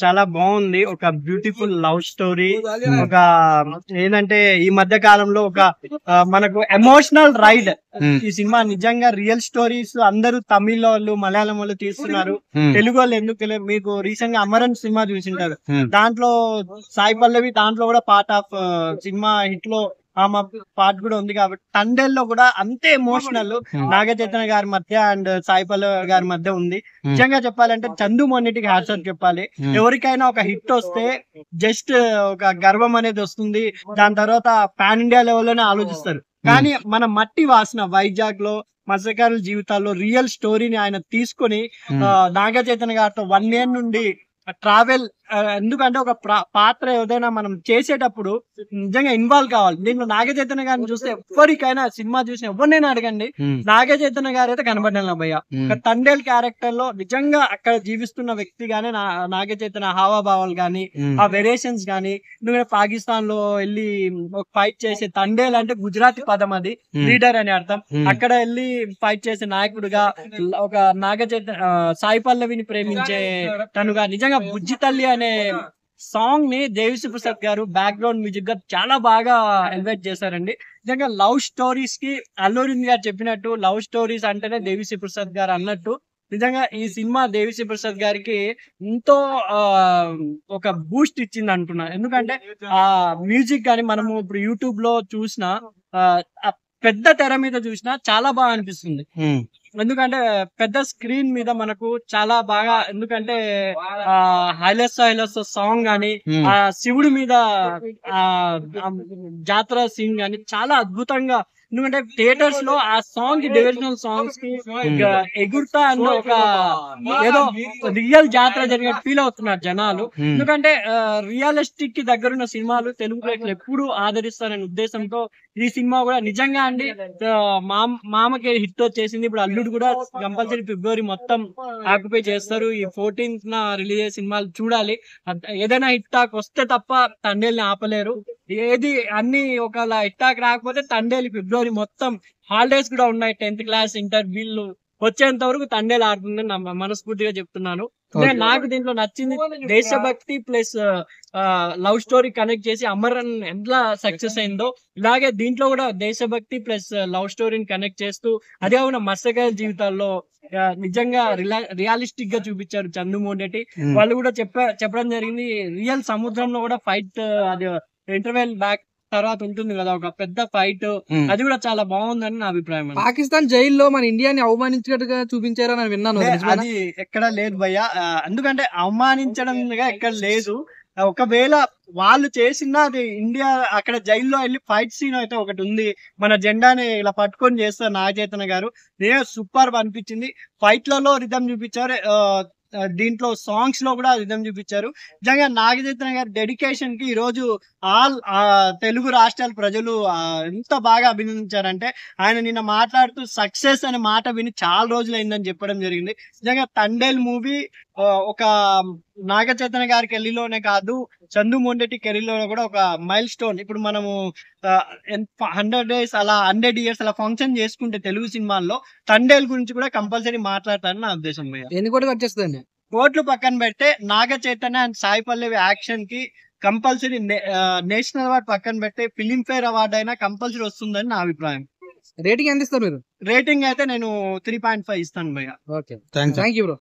చాలా బాగుంది. ఒక బ్యూటిఫుల్ లవ్ స్టోరీ. ఒక ఏంటంటే ఈ మధ్య కాలంలో ఒక మనకు ఎమోషనల్ రైడ్. ఈ సినిమా నిజంగా రియల్ స్టోరీస్ అందరూ తమిళ వాళ్ళు, మలయాళం వాళ్ళు తీస్తున్నారు. తెలుగు వాళ్ళు ఎందుకు తెలియదు. మీకు రీసెంట్ గా అమరన్ సినిమా చూసింటారు. దాంట్లో సాయి పల్లవి దాంట్లో కూడా పార్ట్ ఆఫ్ సినిమా హిట్ లో ఆమె పార్ట్ కూడా ఉంది. కాబట్టి తండేల్లో కూడా అంతే ఎమోషనల్ నాగ చైతన్య గారి మధ్య అండ్ సాయి పల్లవి గారి మధ్య ఉంది. నిజంగా చెప్పాలంటే చందు మొన్నిటికి హ్యాట్సాఫ్ చెప్పాలి. ఎవరికైనా ఒక హిట్ వస్తే జస్ట్ ఒక గర్వం అనేది వస్తుంది. దాని తర్వాత పాన్ ఇండియా లెవెల్లోనే ఆలోచిస్తారు. కానీ మన మట్టి వాసన వైజాగ్ లో మత్స్యకారుల జీవితాల్లో రియల్ స్టోరీని ఆయన తీసుకొని నాగ చైతన్య గారితో 1 year నుండి ట్రావెల్. ఎందుకంటే ఒక పాత్ర ఏదైనా మనం చేసేటప్పుడు నిజంగా ఇన్వాల్వ్ కావాలి. దీంట్లో నాగ చైతన్య గారిని చూస్తే ఎవరికైనా సినిమా చూసిన ఎవరినైనా అడగండి, నాగ చైతన్య గారు అయితే కనబడ్డాను భయ్య. ఒక తండేల్ క్యారెక్టర్ లో నిజంగా అక్కడ జీవిస్తున్న వ్యక్తి గానీ నాగ చైతన్య హావాభావాలు గానీ ఆ వేరియేషన్స్ గానీ, ఎందుకంటే పాకిస్తాన్ లో వెళ్ళి ఒక ఫైట్ చేసే తండేల్ అంటే గుజరాతీ పదం, అది లీడర్ అని అర్థం. అక్కడ వెళ్ళి ఫైట్ చేసే నాయకుడుగా ఒక నాగ చైతన్య సాయి పల్లవిని ప్రేమించే తనుగా నిజంగా బుజ్జి తల్లి అనే సాంగ్ ని దేవిశ్రీ ప్రసాద్ గారు బ్యాక్గ్రౌండ్ మ్యూజిక్ గా చాలా బాగా ఎలివేట్ చేశారండి. నిజంగా లవ్ స్టోరీస్ కి అల్లు అర్జున్ గారు చెప్పినట్టు లవ్ స్టోరీస్ అంటేనే దేవిశ్రీ ప్రసాద్ గారు అన్నట్టు నిజంగా ఈ సినిమా దేవిశ్రీ ప్రసాద్ గారికి ఎంతో ఒక బూస్ట్ ఇచ్చింది అంటున్నా. ఎందుకంటే ఆ మ్యూజిక్ గాని మనము ఇప్పుడు యూట్యూబ్ లో చూసినా పెద్ద తెర మీద చూసినా చాలా బాగా అనిపిస్తుంది. ఎందుకంటే పెద్ద స్క్రీన్ మీద మనకు చాలా బాగా, ఎందుకంటే హైలెస్ సాంగ్ గాని ఆ శివుడి మీద ఆ జాతర సీన్ గాని చాలా అద్భుతంగా. ఎందుకంటే థియేటర్స్ లో ఆ సాంగ్ కి డివిజనల్ సాంగ్స్ కి ఎగురుతా అన్న ఒక ఏదో రియల్ జాతర జరిగినట్టు ఫీల్ అవుతున్నారు జనాలు. ఎందుకంటే రియలిస్టిక్ కి దగ్గరున్న సినిమాలు తెలుగు ప్రేక్షకులు ఎప్పుడు ఆదరిస్తారనే ఉద్దేశంతో ఈ సినిమా కూడా నిజంగా అండి మామకి హిట్ వచ్చేసింది. ఇప్పుడు అల్లుడు కూడా కంపల్సరీ ఫిబ్రవరి మొత్తం ఆక్యుపై చేస్తారు. ఈ 14th రిలీజ్ అయ్యే సినిమాలు చూడాలి. ఏదైనా హిట్ టాక్ వస్తే తప్ప తండేల్ని ఆపలేరు. ఏది అన్ని ఒకవేళ హిట్ టాక్ రాకపోతే తండేల్ ఫిబ్రవరి మొత్తం హాలిడేస్ కూడా ఉన్నాయి. 10th క్లాస్ ఇంటర్ వీళ్ళు వచ్చేంత వరకు తండేలు ఆడుతుందని మనస్ఫూర్తిగా చెప్తున్నాను. నాకు దీంట్లో నచ్చింది దేశభక్తి ప్లస్ లవ్ స్టోరీ కనెక్ట్ చేసి అమరన్ ఎంత సక్సెస్ అయిందో, ఇలాగే దీంట్లో కూడా దేశభక్తి ప్లస్ లవ్ స్టోరీని కనెక్ట్ చేస్తూ అదే ఉన్న మత్స్యకారుల జీవితాల్లో నిజంగా రియలిస్టిక్ గా చూపించారు చందు మొండెటి. వాళ్ళు కూడా చెప్పడం జరిగింది, రియల్ సముద్రంలో కూడా ఫైట్ అది ఇంటర్వెల్ బ్యాక్ తర్వాత ఉంటుంది కదా ఒక పెద్ద ఫైట్, అది కూడా చాలా బాగుందని నా అభిప్రాయం. పాకిస్తాన్ జైల్లో మన ఇండియాని అవమానించినట్టుగా చూపించారని నేను విన్నాను. అది ఎక్కడ లేదు భయ్య. ఎందుకంటే అవమానించడం ఎక్కడ లేదు. ఒకవేళ వాళ్ళు చేసిన అది ఇండియా అక్కడ జైల్లో వెళ్ళి ఫైట్ సీన్ అయితే ఒకటి ఉంది. మన జెండాని ఇలా పట్టుకొని చేస్తారు నాగ చైతన్య గారు. సూపర్ అనిపించింది. ఫైట్లలో రిథమ్ చూపించారు, దీంట్లో సాంగ్స్ లో కూడా రిథమ్ చూపించారు. నిజంగా నాగ చైతన్య గారి డెడికేషన్ కి ఈ రోజు ఆల్ తెలుగు రాష్ట్రాల ప్రజలు ఎంత బాగా అభినందించారంటే, ఆయన నిన్న మాట్లాడుతూ సక్సెస్ అనే మాట విని చాలా రోజులు అయిందని చెప్పడం జరిగింది. నిజంగా తండేల్ మూవీ ఒక నాగ చైతన్య గారి కెరీర్లోనే కాదు, చందు మొండెటి కెరీర్లో కూడా ఒక మైల్ స్టోన్. ఇప్పుడు మనము 100 days అలా 100 years అలా ఫంక్షన్ చేసుకుంటే తెలుగు సినిమాల్లో తండేల్ గురించి కూడా కంపల్సరీ మాట్లాడతారని నా ఉద్దేశం. ఎన్ని కోట్లు వచ్చేస్తుందండి? కోట్లు పక్కన పెడితే నాగ చైతన్య అండ్ సాయి పల్లవి యాక్షన్ కి కంపల్సరీ నేషనల్ అవార్డు పక్కన పెడితే ఫిలింఫేర్ అవార్డు అయినా కంపల్సరీ వస్తుందని నా అభిప్రాయం. రేటింగ్ ఎంత ఇస్తారు మీరు? రేటింగ్ అయితే నేను 3.5 ఇస్తాను భయ్య. Okay, thank you bro.